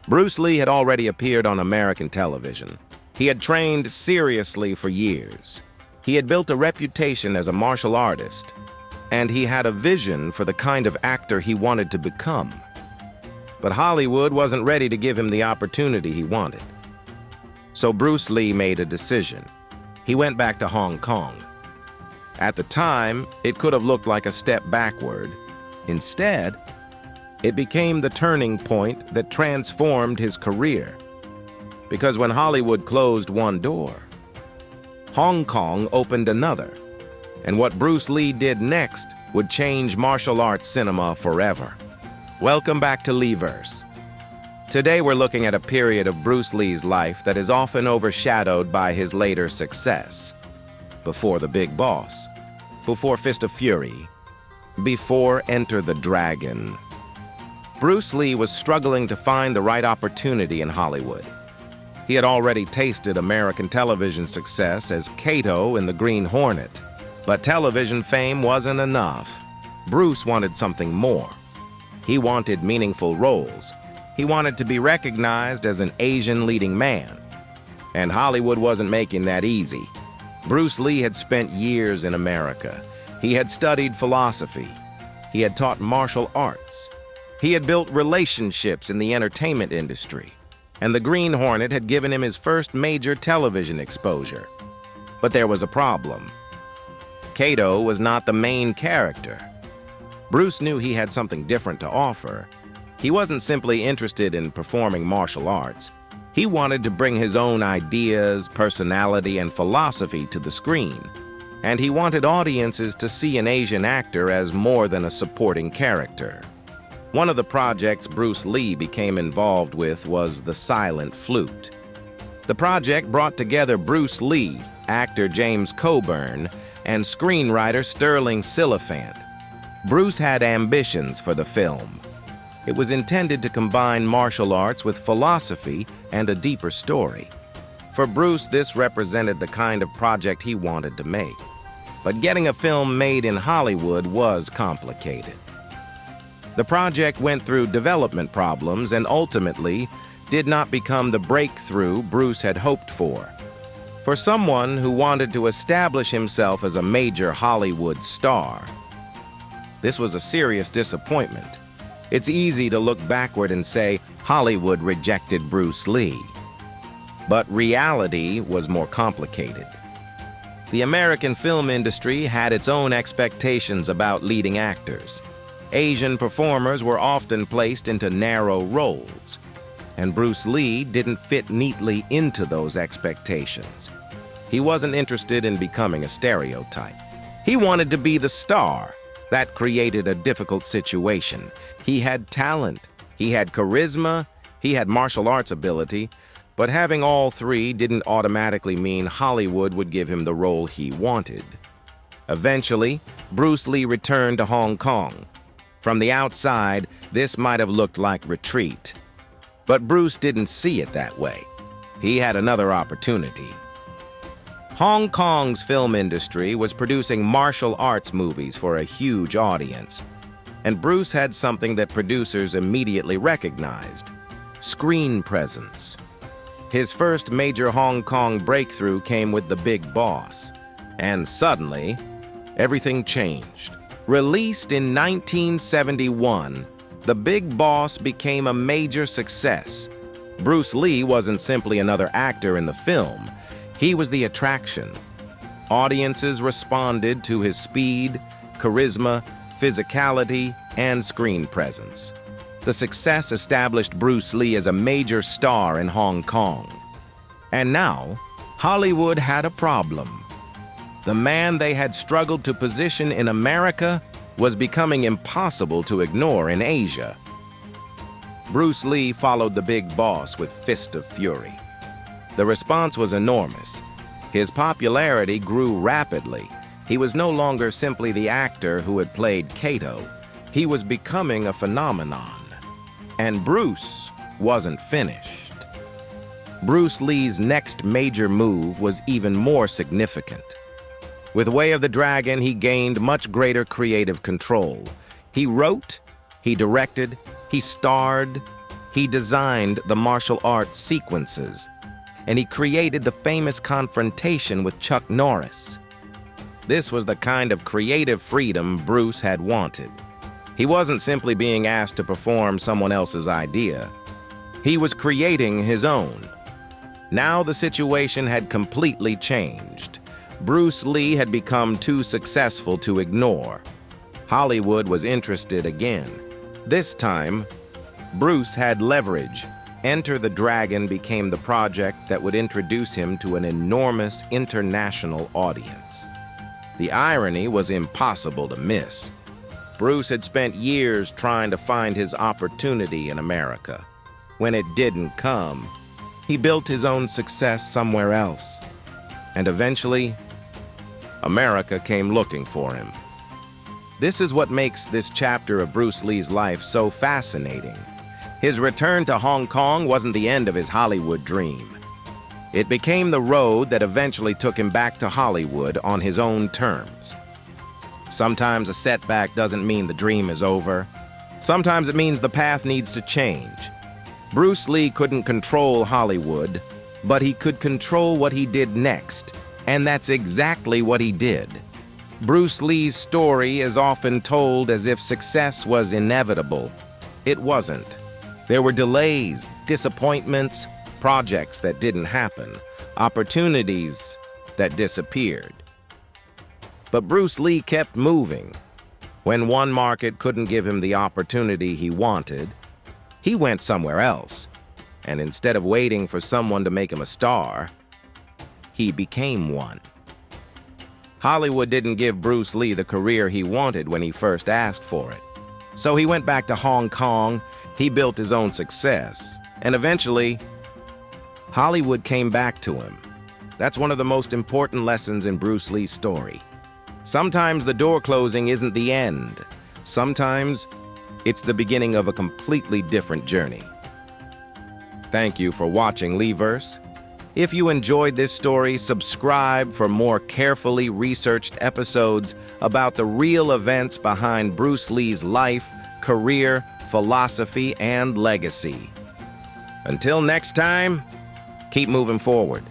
Bruce Lee had already appeared on American television. He had trained seriously for years. He had built a reputation as a martial artist, and he had a vision for the kind of actor he wanted to become. But Hollywood wasn't ready to give him the opportunity he wanted. So Bruce Lee made a decision. He went back to Hong Kong. At the time, it could have looked like a step backward. Instead, it became the turning point that transformed his career. Because when Hollywood closed one door, Hong Kong opened another. And what Bruce Lee did next would change martial arts cinema forever. Welcome back to LeeVerse. Today we're looking at a period of Bruce Lee's life that is often overshadowed by his later success. Before the Big Boss, before Fist of Fury, before Enter the Dragon. Bruce Lee was struggling to find the right opportunity in Hollywood. He had already tasted American television success as Kato in the Green Hornet. But television fame wasn't enough. Bruce wanted something more. He wanted meaningful roles. He wanted to be recognized as an Asian leading man. And Hollywood wasn't making that easy. Bruce Lee had spent years in America. He had studied philosophy. He had taught martial arts. He had built relationships in the entertainment industry. And the Green Hornet had given him his first major television exposure. But there was a problem. Kato was not the main character. Bruce knew he had something different to offer. He wasn't simply interested in performing martial arts. He wanted to bring his own ideas, personality, and philosophy to the screen. And he wanted audiences to see an Asian actor as more than a supporting character. One of the projects Bruce Lee became involved with was the Silent Flute. The project brought together Bruce Lee, actor James Coburn, and screenwriter Sterling Silliphant. Bruce had ambitions for the film. It was intended to combine martial arts with philosophy and a deeper story. For Bruce, this represented the kind of project he wanted to make. But getting a film made in Hollywood was complicated. The project went through development problems and ultimately did not become the breakthrough Bruce had hoped for. For someone who wanted to establish himself as a major Hollywood star, this was a serious disappointment. It's easy to look backward and say Hollywood rejected Bruce Lee. But reality was more complicated. The American film industry had its own expectations about leading actors. Asian performers were often placed into narrow roles, and Bruce Lee didn't fit neatly into those expectations. He wasn't interested in becoming a stereotype. He wanted to be the star. That created a difficult situation. He had talent, he had charisma, he had martial arts ability, but having all three didn't automatically mean Hollywood would give him the role he wanted. Eventually, Bruce Lee returned to Hong Kong. From the outside, this might have looked like retreat. But Bruce didn't see it that way. He had another opportunity. Hong Kong's film industry was producing martial arts movies for a huge audience. And Bruce had something that producers immediately recognized: screen presence. His first major Hong Kong breakthrough came with The Big Boss. And suddenly, everything changed. Released in 1971, The Big Boss became a major success. Bruce Lee wasn't simply another actor in the film. He was the attraction. Audiences responded to his speed, charisma, physicality, and screen presence. The success established Bruce Lee as a major star in Hong Kong. And now, Hollywood had a problem. The man they had struggled to position in America was becoming impossible to ignore in Asia. Bruce Lee followed The Big Boss with Fist of Fury. The response was enormous. His popularity grew rapidly. He was no longer simply the actor who had played Kato. He was becoming a phenomenon. And Bruce wasn't finished. Bruce Lee's next major move was even more significant. With Way of the Dragon, he gained much greater creative control. He wrote, he directed, he starred, He designed the martial arts sequences, and he created the famous confrontation with Chuck Norris. This was the kind of creative freedom Bruce had wanted. He wasn't simply being asked to perform someone else's idea. He was creating his own. Now the situation had completely changed. Bruce Lee had become too successful to ignore. Hollywood was interested again. This time, Bruce had leverage. Enter the Dragon became the project that would introduce him to an enormous international audience. The irony was impossible to miss. Bruce had spent years trying to find his opportunity in America. When it didn't come, he built his own success somewhere else. And eventually, America came looking for him. This is what makes this chapter of Bruce Lee's life so fascinating. His return to Hong Kong wasn't the end of his Hollywood dream. It became the road that eventually took him back to Hollywood on his own terms. Sometimes a setback doesn't mean the dream is over. Sometimes it means the path needs to change. Bruce Lee couldn't control Hollywood, but he could control what he did next, and that's exactly what he did. Bruce Lee's story is often told as if success was inevitable. It wasn't. There were delays, disappointments, projects that didn't happen, opportunities that disappeared. But Bruce Lee kept moving. When one market couldn't give him the opportunity he wanted, he went somewhere else. And instead of waiting for someone to make him a star, he became one. Hollywood didn't give Bruce Lee the career he wanted when he first asked for it. So he went back to Hong Kong, he built his own success, and eventually, Hollywood came back to him. That's one of the most important lessons in Bruce Lee's story. Sometimes the door closing isn't the end. Sometimes it's the beginning of a completely different journey. Thank you for watching LeeVerse. If you enjoyed this story, subscribe for more carefully researched episodes about the real events behind Bruce Lee's life, career, philosophy, and legacy. Until next time, keep moving forward.